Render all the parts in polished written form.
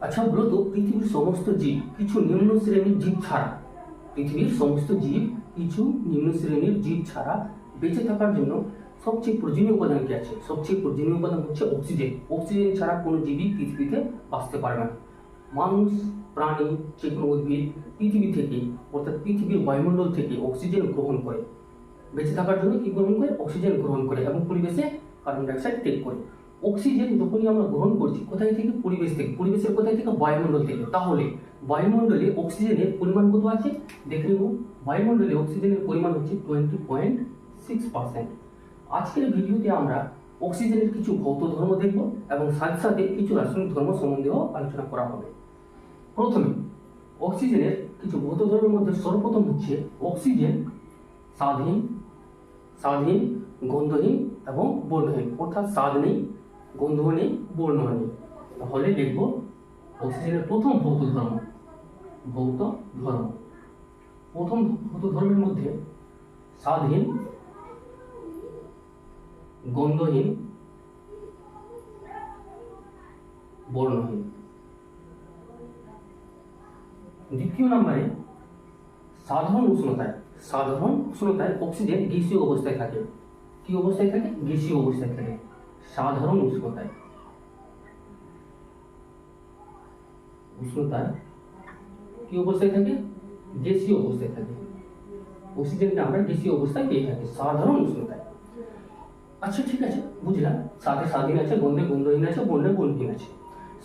আচ্ছা বলতো, পৃথিবীর সমস্ত জীব কিছু নিম্ন শ্রেণীর জীব ছাড়া, পৃথিবীর সমস্ত জীব কিছু নিম্ন শ্রেণীর জীব ছাড়া বেঁচে থাকার জন্য সবচেয়ে প্রয়োজনীয় উপাদান কি আছে? সবচেয়ে প্রয়োজনীয় উপাদান হচ্ছে অক্সিজেন। অক্সিজেন ছাড়া কোনো জীবই পৃথিবীতে বাঁচতে পারবে না। মানুষ, প্রাণী, যে কোনো উদ্ভিদ পৃথিবী থেকে, অর্থাৎ পৃথিবীর বায়ুমণ্ডল থেকে অক্সিজেন গ্রহণ করে। বেঁচে থাকার জন্য কি গ্রহণ করে? অক্সিজেন গ্রহণ করে এবং পরিবেশে কার্বন ডাইঅক্সাইড ত্যাগ করে। অক্সিজেন যখনই আমরা গ্রহণ করছি কোথায় থেকে? পরিবেশ থেকে। পরিবেশের কোথায় থেকে? বায়ুমণ্ডল থেকে। তাহলে বায়ুমণ্ডলে অক্সিজেনের পরিমাণ কত আছে দেখে নেব। বায়ুমণ্ডলে অক্সিজেনের পরিমাণ হচ্ছে 20.6%। আজকের ভিডিওতে আমরা অক্সিজেনের কিছু ভৌত ধর্ম দেখব এবং সাথে সাথে কিছু রাসায়নিক ধর্ম সম্বন্ধেও আলোচনা করা হবে। প্রথমে অক্সিজেনের কিছু ভৌত ধর্মের মধ্যে সর্বপ্রথম হচ্ছে অক্সিজেন স্বাদহীন, গন্ধহীন এবং বর্ণহীন। অর্থাৎ স্বাদ নেই, গন্ধ নেই, বর্ণ নেই। তাহলে লিখব অক্সিজেনের প্রথম ভৌত ধর্ম। প্রথম ভৌত ধর্মের মধ্যে স্বাদহীন, গন্ধহীন, বর্ণহীন। দ্বিতীয় নম্বরে সাধারণ উষ্ণতায় অক্সিজেন গ্যাসীয় অবস্থায় থাকে। কি অবস্থায় থাকে? গ্যাসীয় অবস্থায় থাকে। সাধারণ উষ্ণতায় কি অবস্থায় থাকে? গ্যাসীয় অবস্থায় থাকে। অক্সিজেনকে আমরা গ্যাসীয় অবস্থায় পেয়ে থাকি সাধারণ উষ্ণতায়। আচ্ছা ঠিক আছে, বুঝলাম। স্বাদে স্বাধীন আছে, গন্ধে গন্ধহীন আছে, বর্ণে বর্ণহীন আছে।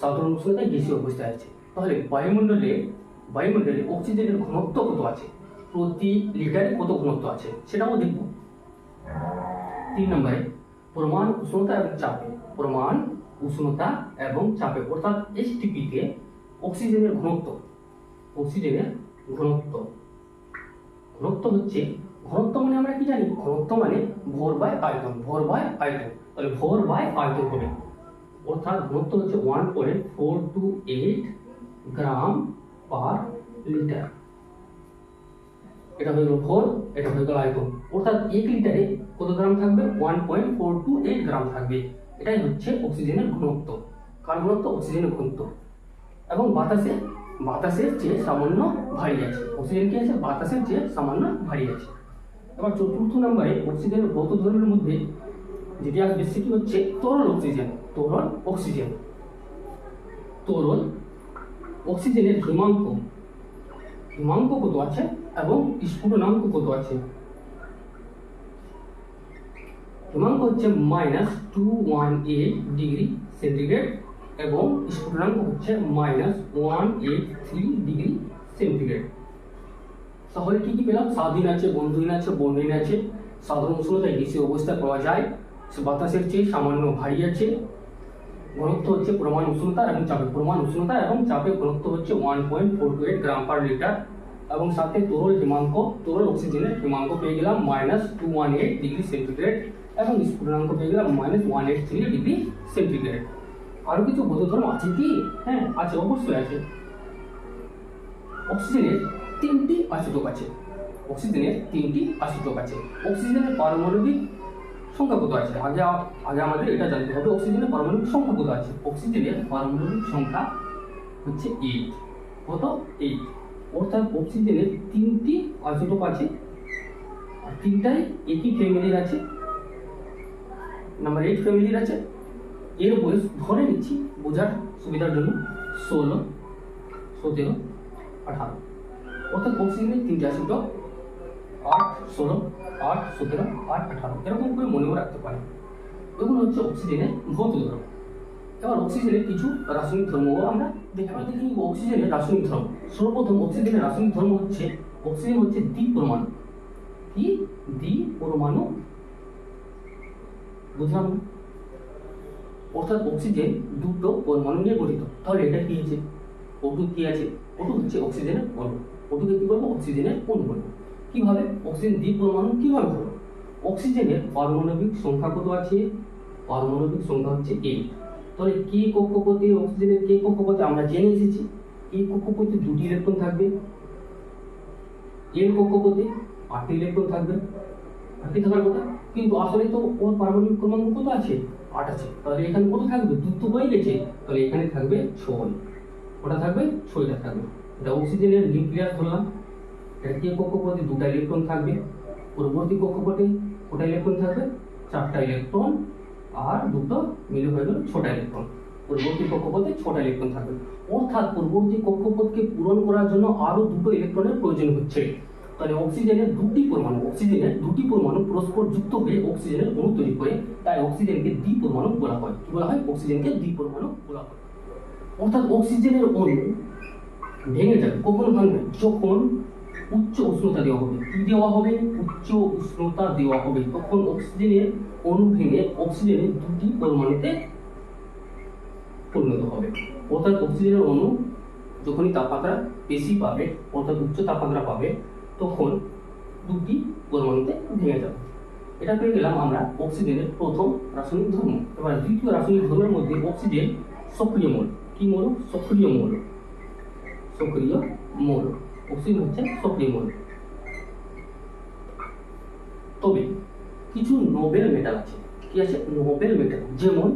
সাধারণ উষ্ণতায় গ্যাসীয় অবস্থায় আছে। তাহলে বায়ুমণ্ডলে অক্সিজেনের ঘনত্ব কত আছে? প্রতি লিটারে কত ঘনত্ব আছে সেটাও দেখব। 3 নম্বরে পরমাণু উষ্ণতা এবং চাপে অর্থাৎ STP তে অক্সিজেনের ঘনত্ব হচ্ছে, ঘনত্ব মানে আমরা কি জানি? ঘনত্ব মানে ভর বাই আয়তন। তাহলে ভর বাই আয়তন হবে। অর্থাৎ ঘনত্ব হচ্ছে 1.428 গ্রাম পার লিটার। এটা হয়ে গেল ভর, এটা হয়ে গেল আয়তন। অর্থাৎ 1 লিটারে কত গ্রাম থাকবে? 1.428 গ্রাম থাকবে। এটাই হচ্ছে অক্সিজেনের ঘনত্ব। কার ঘনত্ব? অক্সিজেনের ঘনত্ব। এবং বাতাসের চেয়ে সামান্য ভারী আছে। অক্সিজেন কি আছে? বাতাসের চেয়ে সামান্য ভারী আছে। এবার চতুর্থ নম্বরে অক্সিজেনের ভৌত ধর্মের মধ্যে যেটি আসবে সেটি হচ্ছে তরল অক্সিজেনের হিমাঙ্ক কত আছে এবং স্ফুটনাঙ্ক কত আছে? হিমাঙ্ক হচ্ছে -218 ডিগ্রি সেন্টিগ্রেড এবং স্ফুটনাঙ্ক হচ্ছে -183 ডিগ্রি সেন্টিগ্রেড। তাহলে কি পেলাম? স্বাধীন আছে, গন্ধহীন আছে, বর্ণহীন আছে, সাধারণ উষ্ণতায় গ্যাসীয় অবস্থায় পাওয়া যায়, বাতাসের চেয়ে সামান্য ভারী আছে, ঘনত্ব হচ্ছে পরমাণু উষ্ণতা এবং চাপে ঘনত্ব হচ্ছে 1.428 গ্রাম পার লিটার এবং সাথে তরল অক্সিজেনের হিমাঙ্ক পেয়ে গেলাম -218 ডিগ্রি সেন্টিগ্রেড এবং স্ফুটনাঙ্ক পেয়ে গেলাম -183 ডিগ্রি সেন্টিগ্রেড। আরো কিছু ভৌত ধর্ম আছে কি? হ্যাঁ আছে, অবশ্যই আছে। অক্সিজেনের 3টি আইসোটোপ আছে। অক্সিজেনের পারমাণবিক সংখ্যা কত আছে? আগে আমাদের এটা জানতে হবে, অক্সিজেনের পারমাণবিক সংখ্যা কত আছে। অক্সিজেনের পারমাণবিক সংখ্যা হচ্ছে 8। কত? 8। অর্থাৎ অক্সিজেনের 3টি আইসোটোপ আছে আর 3টাই একই ফ্যামিলির আছে, নাম্বার 8 ফ্যামিলির আছে। এর বয়স ধরে নিচ্ছি বোঝার সুবিধার জন্য 16, 17, 18। অর্থাৎ অক্সিজেনের 3টি আইসোটোপ 8, 16, 8, 17, 8, 18 এরকম করে মনেও রাখতে পারেন। এগুলো হচ্ছে অক্সিজেনের ভৌত ধর্ম। এবার অক্সিজেনের কিছু রাসায়নিক ধর্মও আমরা দেখে নিব। অক্সিজেনের রাসায়নিক ধর্ম। সর্বপ্রথম অক্সিজেনের রাসায়নিক ধর্ম হচ্ছে অক্সিজেন হচ্ছে দ্বিপরমাণু। বুঝলাম? অর্থাৎ অক্সিজেন দুটো পরমাণু নিয়ে গঠিত। তাহলে এটা কি আছে? O2 কি আছে? O2 হচ্ছে অক্সিজেনের অণু। O2 কে কি বলবো? অক্সিজেনের অণু বলবো। কিভাবে? অক্সিজেন দ্বিপরমাণু কিভাবে হলো? অক্সিজেনের পারমাণবিক সংখ্যা কত আছে? পারমাণবিক সংখ্যা হচ্ছে 8। তাহলে কে কক্ষপথে অক্সিজেনের কে কক্ষপথে আমরা জেনে এসেছি কে কক্ষপথে 2টি ইলেকট্রন থাকবে, এর কক্ষপথে 8টি ইলেকট্রন থাকবে। 8টি থাকার কথা, কিন্তু আসলে তো ওর পারমাণবিক ক্রমাঙ্ক কত আছে? 8 আছে। তাহলে এখানে কত থাকবে? 2 তো হয়ে গেছে, তাহলে এখানে থাকবে 6। ওটা থাকবে, ছয়টা থাকবে। এটা অক্সিজেনের নিউক্লিয়াস ধরলাম, এটা কি কক্ষপথে দুটা ইলেকট্রন থাকবে, পরবর্তী কক্ষপথে কটা ইলেকট্রন থাকবে, চারটা ইলেকট্রন, আর দুটো মিলে হয়ে গেল ছটা ইলেকট্রন। পরবর্তী কক্ষপথে ছটা ইলেকট্রন থাকবে, অর্থাৎ পরবর্তী কক্ষপথকে পূরণ করার জন্য আরো দুটো ইলেকট্রনের প্রয়োজন হচ্ছে। তাহলে অক্সিজেনের দুটি পরমাণু পরস্পর যুক্ত হয়ে অক্সিজেনের অণু তৈরি করে, তাই অক্সিজেনকে দ্বিপরমাণু বলা হয়। কি বলা হয়? অক্সিজেনকে দ্বিপরমাণু বলা হয়। অর্থাৎ অক্সিজেনের অণু ভেঙে যাবে, কখন ভাঙবে? যখন উচ্চ উষ্ণতা দেওয়া হবে। কি দেওয়া হবে? উচ্চ উষ্ণতা দেওয়া হবে। তখন অক্সিজেনের অণু ভেঙে অক্সিজেনের দুটি পরমাণুতে পরিণত হবে। অর্থাৎ অক্সিজেনের অণু যখনই তাপমাত্রা বেশি পাবে, অর্থাৎ উচ্চ তাপমাত্রা পাবে, তখন দুটি পরমাণুতে ভেঙে যাবে। এটা পেয়ে গেলাম আমরা অক্সিজেনের প্রথম রাসায়নিক ধর্ম। এবার দ্বিতীয় রাসায়নিক ধর্মের মধ্যে অক্সিজেন সক্রিয় মৌল। কি মৌল? সক্রিয় মৌল। সক্রিয় মৌল, অক্সিজেন হচ্ছে সক্রিয় মৌল। তবে কিছু নোবেল মেটাল আছে। কি আছে? নোবেল মেটাল, যেমন